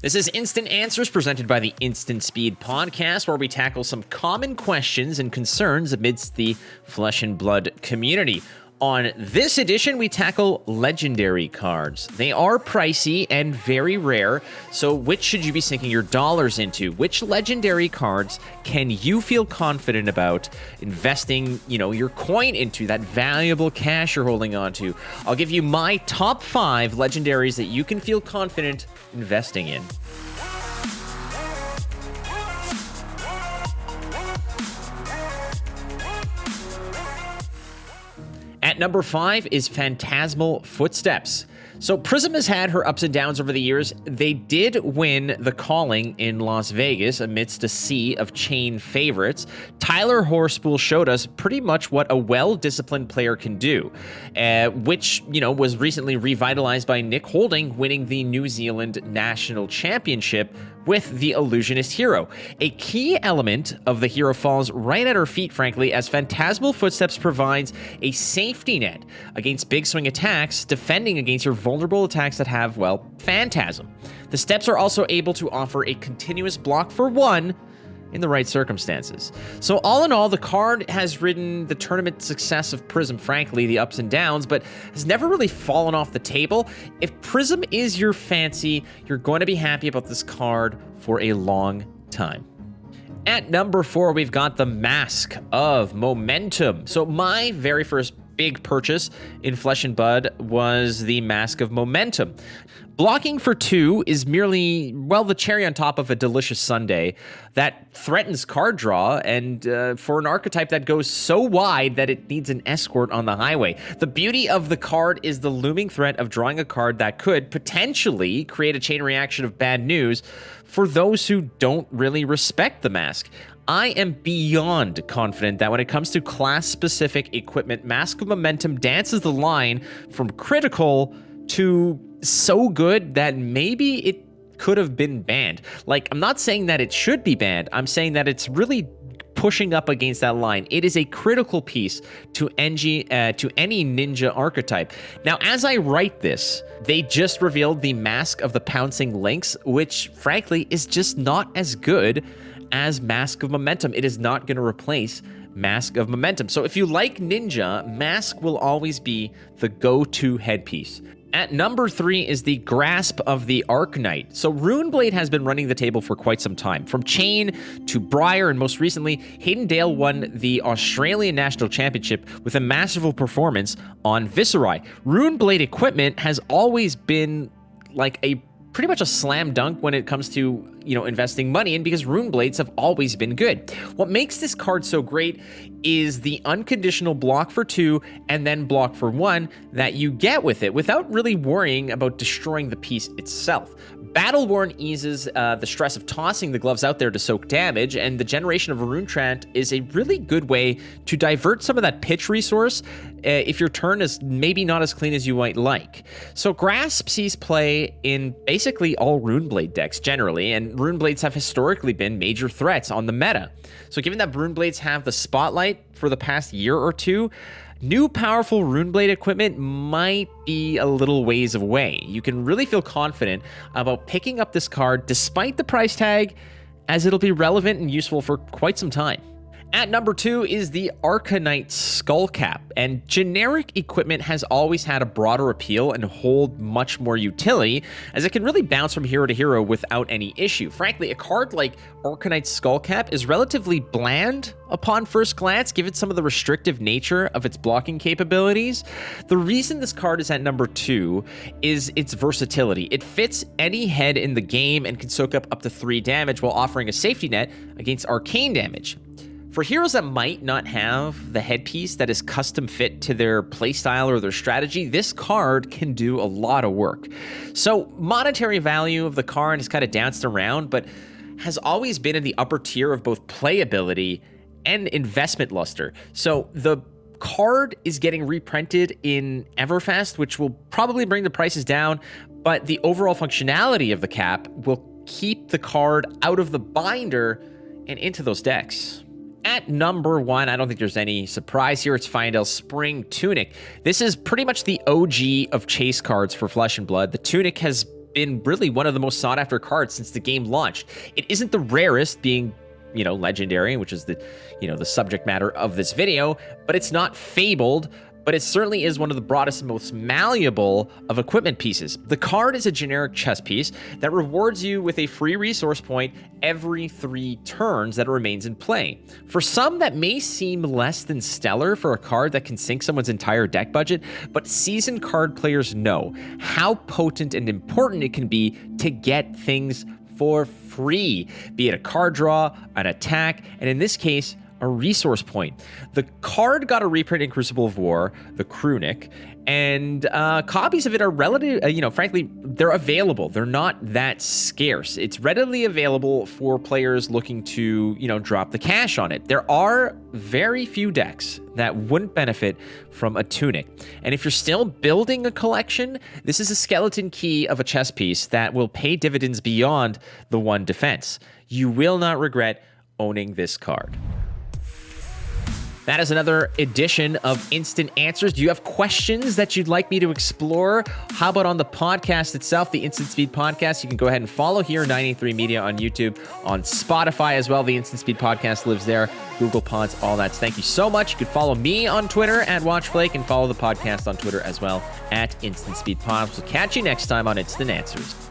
This is Instant Answers presented by the Instant Speed Podcast, where we tackle some common questions and concerns amidst the flesh and blood community. On this edition, we tackle legendary cards. They are pricey and very rare, so which should you be sinking your dollars into? Which legendary cards can you feel confident about investing, your coin into, that valuable cash you're holding on to? I'll give you my top 5 legendaries that you can feel confident investing in. At number 5 is Phantasmal Footsteps. So Prism has had her ups and downs over the years. They did win the calling in Las Vegas amidst a sea of chain favorites. Tyler Horspool showed us pretty much what a well-disciplined player can do, which, was recently revitalized by Nick Holding winning the New Zealand National Championship with the Illusionist hero. A key element of the hero falls right at her feet, frankly, as Phantasmal Footsteps provides a safety net against big swing attacks, defending against your vulnerable attacks that have, Phantasm. The steps are also able to offer a continuous block for 1 in the right circumstances. So all in all, the card has ridden the tournament success of Prism, frankly, the ups and downs, but has never really fallen off the table. If Prism is your fancy, you're going to be happy about this card for a long time. At number 4, we've got the Mask of Momentum. So my very first big purchase in Flesh and Blood was the Mask of Momentum. Blocking for 2 is merely, the cherry on top of a delicious sundae that threatens card draw, and for an archetype that goes so wide that it needs an escort on the highway. The beauty of the card is the looming threat of drawing a card that could potentially create a chain reaction of bad news for those who don't really respect the mask. I am beyond confident that when it comes to class-specific equipment, Mask of Momentum dances the line from critical to so good that maybe it could have been banned. I'm not saying that it should be banned. I'm saying that it's really pushing up against that line. It is a critical piece to any ninja archetype. Now, as I write this, they just revealed the Mask of the Pouncing Lynx, which frankly is just not as good as Mask of Momentum. It is not going to replace Mask of Momentum. So if you like Ninja, Mask will always be the go-to headpiece. At number 3 is the Grasp of the Arknight. So Runeblade has been running the table for quite some time. From Chain to Briar, and most recently, Hayden Dale won the Australian National Championship with a masterful performance on Viserai. Runeblade equipment has always been pretty much a slam dunk when it comes to, investing money in, because rune blades have always been good. What makes this card so great is the unconditional block for 2 and then block for 1 that you get with it without really worrying about destroying the piece itself. Battleborn eases the stress of tossing the gloves out there to soak damage, and the generation of a Rune Trant is a really good way to divert some of that pitch resource if your turn is maybe not as clean as you might like. So Grasp sees play in basically all Runeblade decks generally, and Runeblades have historically been major threats on the meta. So given that Runeblades have the spotlight for the past year or two, new powerful Runeblade equipment might be a little ways away. You can really feel confident about picking up this card despite the price tag, as it'll be relevant and useful for quite some time. At number 2 is the Arcanite Skullcap, and generic equipment has always had a broader appeal and hold much more utility, as it can really bounce from hero to hero without any issue. Frankly, a card like Arcanite Skullcap is relatively bland upon first glance, given some of the restrictive nature of its blocking capabilities. The reason this card is at number 2 is its versatility. It fits any head in the game and can soak up to 3 damage while offering a safety net against arcane damage. For heroes that might not have the headpiece that is custom fit to their playstyle or their strategy, this card can do a lot of work. So monetary value of the card has kind of danced around, but has always been in the upper tier of both playability and investment luster. So the card is getting reprinted in Everfast, which will probably bring the prices down, but the overall functionality of the cap will keep the card out of the binder and into those decks. At number 1, I don't think there's any surprise here. It's Fyendal's Spring Tunic. This is pretty much the OG of chase cards for Flesh and Blood. The Tunic has been really one of the most sought after cards since the game launched. It isn't the rarest, being legendary, which is the subject matter of this video, but it's not fabled, but it certainly is one of the broadest and most malleable of equipment pieces. The card is a generic chess piece that rewards you with a free resource point every 3 turns that it remains in play. For some, that may seem less than stellar for a card that can sink someone's entire deck budget, but seasoned card players know how potent and important it can be to get things for free, be it a card draw, an attack, and in this case, a resource point. The card got a reprint in Crucible of War, the Krunic, and copies of it are frankly, they're available. They're not that scarce. It's readily available for players looking to, drop the cash on it. There are very few decks that wouldn't benefit from a Tunic. And if you're still building a collection, this is a skeleton key of a chess piece that will pay dividends beyond the 1 defense. You will not regret owning this card. That is another edition of Instant Answers. Do you have questions that you'd like me to explore? How about on the podcast itself, the Instant Speed Podcast? You can go ahead and follow here, 983 Media on YouTube, on Spotify as well. The Instant Speed Podcast lives there, Google Pods, all that. Thank you so much. You can follow me on Twitter at WatchFlake and follow the podcast on Twitter as well at Instant Speed Pod. We'll catch you next time on Instant Answers.